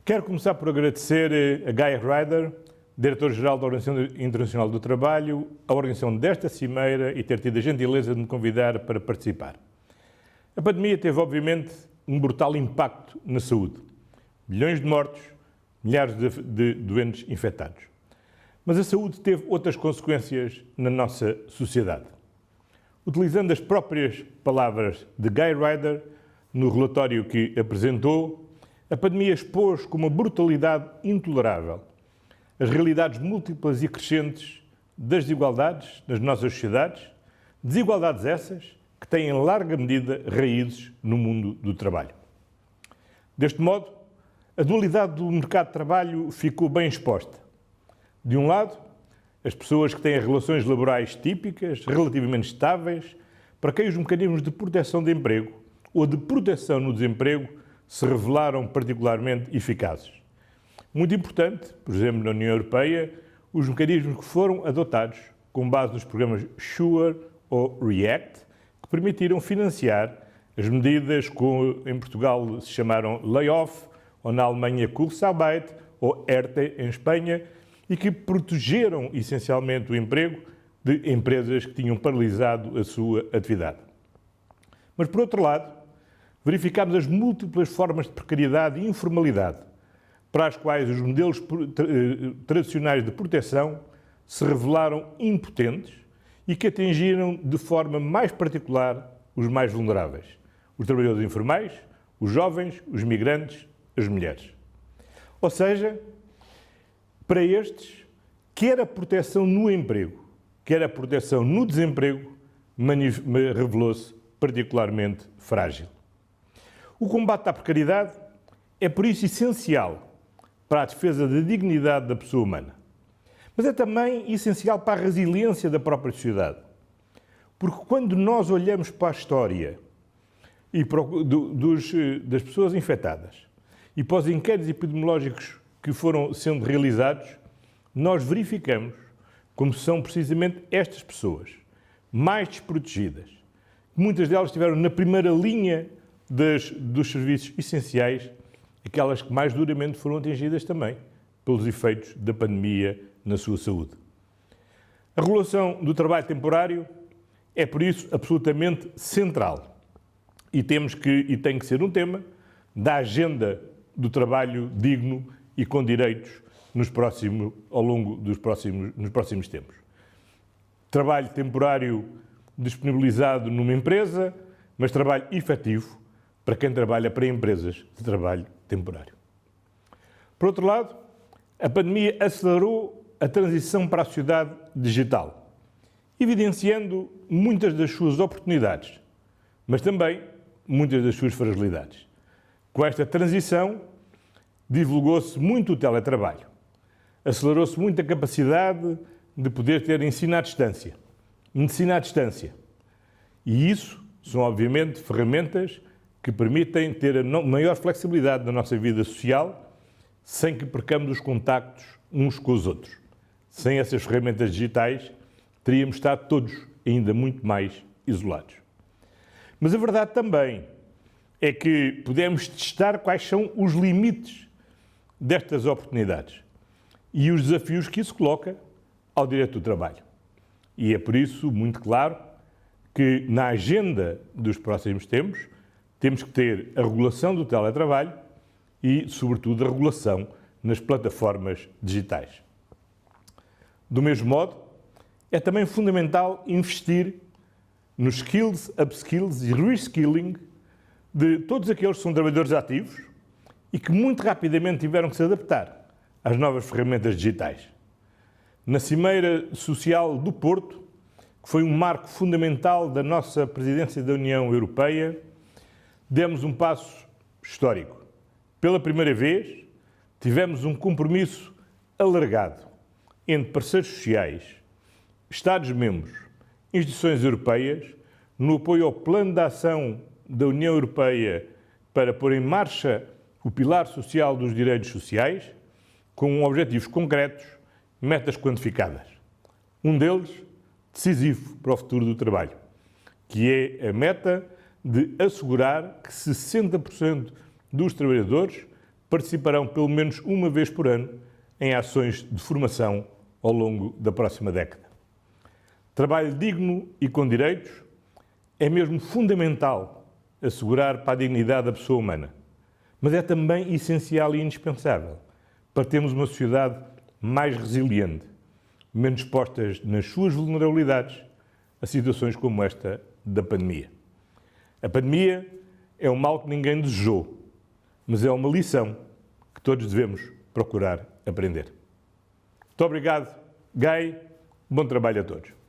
Quero começar por agradecer a Guy Ryder, Diretor-Geral da Organização Internacional do Trabalho, a organização desta cimeira e ter tido a gentileza de me convidar para participar. A pandemia teve, obviamente, um brutal impacto na saúde. Milhões de mortos, milhares de doentes infectados. Mas a saúde teve outras consequências na nossa sociedade. Utilizando as próprias palavras de Guy Ryder, no relatório que apresentou, a pandemia expôs com uma brutalidade intolerável as realidades múltiplas e crescentes das desigualdades nas nossas sociedades, desigualdades essas que têm em larga medida raízes no mundo do trabalho. Deste modo, a dualidade do mercado de trabalho ficou bem exposta. De um lado, as pessoas que têm relações laborais típicas, relativamente estáveis, para quem os mecanismos de proteção de emprego ou de proteção no desemprego se revelaram particularmente eficazes. Muito importante, por exemplo, na União Europeia, os mecanismos que foram adotados com base nos programas SURE ou REACT, que permitiram financiar as medidas que em Portugal se chamaram Layoff, ou na Alemanha Kurzarbeit, ou ERTE em Espanha, e que protegeram essencialmente o emprego de empresas que tinham paralisado a sua atividade. Mas, por outro lado, verificámos as múltiplas formas de precariedade e informalidade para as quais os modelos tradicionais de proteção se revelaram impotentes e que atingiram de forma mais particular os mais vulneráveis, os trabalhadores informais, os jovens, os migrantes, as mulheres. Ou seja, para estes, quer a proteção no emprego, quer a proteção no desemprego, revelou-se particularmente frágil. O combate à precariedade é, por isso, essencial para a defesa da dignidade da pessoa humana. Mas é também essencial para a resiliência da própria sociedade. Porque quando nós olhamos para a história e das pessoas infectadas e para os inquéritos epidemiológicos que foram sendo realizados, nós verificamos como são precisamente estas pessoas mais desprotegidas. Muitas delas estiveram na primeira linha dos serviços essenciais, aquelas que mais duramente foram atingidas também pelos efeitos da pandemia na sua saúde. A regulação do trabalho temporário é, por isso, absolutamente central e tem que ser um tema da agenda do trabalho digno e com direitos nos próximos tempos. Trabalho temporário disponibilizado numa empresa, mas trabalho efetivo para quem trabalha para empresas de trabalho temporário. Por outro lado, a pandemia acelerou a transição para a sociedade digital, evidenciando muitas das suas oportunidades, mas também muitas das suas fragilidades. Com esta transição, divulgou-se muito o teletrabalho, acelerou-se muito a capacidade de poder ter ensino à distância, medicina à distância. E isso são, obviamente, ferramentas que permitem ter a maior flexibilidade na nossa vida social sem que percamos os contactos uns com os outros. Sem essas ferramentas digitais, teríamos estado todos ainda muito mais isolados. Mas a verdade também é que podemos testar quais são os limites destas oportunidades e os desafios que isso coloca ao direito do trabalho. E é por isso muito claro que na agenda dos próximos tempos temos que ter a regulação do teletrabalho e, sobretudo, a regulação nas plataformas digitais. Do mesmo modo, é também fundamental investir nos skills, upskills e reskilling de todos aqueles que são trabalhadores ativos e que muito rapidamente tiveram que se adaptar às novas ferramentas digitais. Na Cimeira Social do Porto, que foi um marco fundamental da nossa presidência da União Europeia, demos um passo histórico. Pela primeira vez, tivemos um compromisso alargado entre parceiros sociais, Estados-membros, instituições europeias, no apoio ao Plano de Ação da União Europeia para pôr em marcha o pilar social dos direitos sociais, com objetivos concretos, metas quantificadas. Um deles, decisivo para o futuro do trabalho, que é a meta de assegurar que 60% dos trabalhadores participarão pelo menos uma vez por ano em ações de formação ao longo da próxima década. Trabalho digno e com direitos é mesmo fundamental assegurar para a dignidade da pessoa humana, mas é também essencial e indispensável para termos uma sociedade mais resiliente, menos expostas nas suas vulnerabilidades a situações como esta da pandemia. A pandemia é um mal que ninguém desejou, mas é uma lição que todos devemos procurar aprender. Muito obrigado, Gai. Bom trabalho a todos.